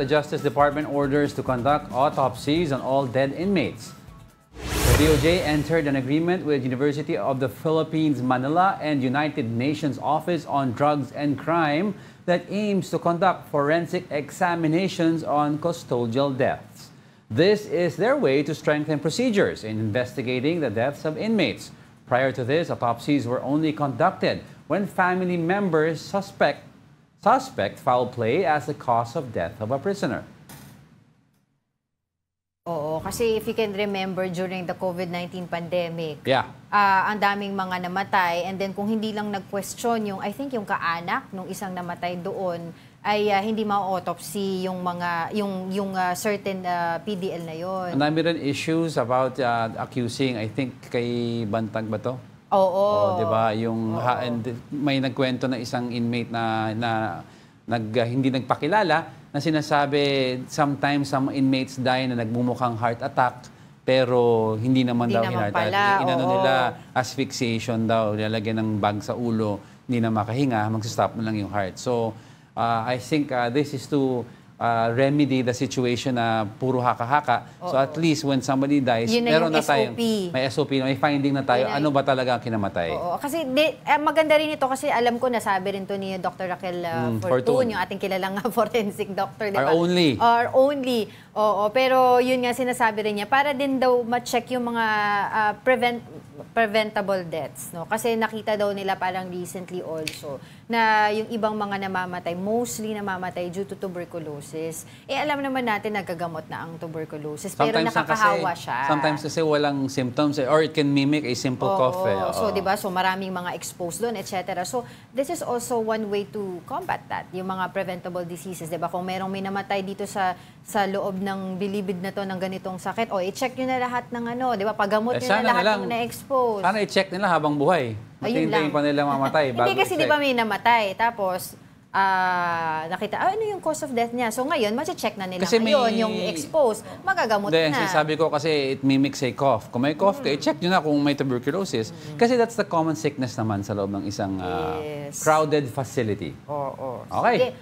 The Justice Department orders to conduct autopsies on all dead inmates. The DOJ entered an agreement with University of the Philippines, Manila and United Nations Office on Drugs and Crime that aims to conduct forensic examinations on custodial deaths. This is their way to strengthen procedures in investigating the deaths of inmates. Prior to this, autopsies were only conducted when family members suspect foul play as the cause of death of a prisoner. Oo, kasi if you can remember during the COVID-19 pandemic, Yeah. ang daming mga namatay, and then kung hindi lang nag-question yung, I think yung kaanak nung isang namatay doon, ay hindi ma-autopsy yung mga certain PDL na yon. Ang dami rin issues about accusing, I think kay Bantag ba to? Oo. Oh, 'di ba? Yung and may nagkwento na isang inmate na hindi nagpakilala na sinasabi sometimes some inmates die na nagmumukhang heart attack pero hindi naman daw heart attack. Inano nila asphyxiation daw, nilalagyan ng bag sa ulo, hindi na makahinga, magsa-stop na lang yung heart. So I think this is to remedy the situation na puro haka-haka. So at least when somebody dies, meron na tayong may SOP, may finding na tayo, ano ba talaga ang kinamatay. Oo, kasi maganda rin ito kasi alam ko nasabi rin to ni Dr. Raquel Fortun, yung ating kilalang forensic doctor, di ba? Our only. Oo, pero yun nga sinasabi rin niya, para din daw ma-check yung mga preventable deaths, no? Kasi nakita daw nila parang recently also na yung ibang mga namamatay, mostly namamatay due to tuberculosis. Alam naman natin nagagamot na ang tuberculosis, pero nakakahawa siya. Sometimes kasi walang symptoms or it can mimic a simple cough. So, di ba? So, maraming mga exposed doon, etc. So, this is also one way to combat that, yung mga preventable diseases, di ba? Kung merong may namatay dito sa loob ng bilibid na to ng ganitong sakit, i-check nyo na lahat ng di ba? Pagamot nyo na lahat ng na-expose. Sana i-check nila habang buhay. Matintayin pa nila mamatay. Hindi kasi di ba may namatay, tapos nakita, ano yung cause of death niya? So ngayon, ma-check na nila ngayon yung expose, magagamot na. Sabi ko kasi it mimics a cough. Kung may cough ka, i-check nyo na kung may tuberculosis. Kasi that's the common sickness naman sa loob ng isang crowded facility. Oo. Okay.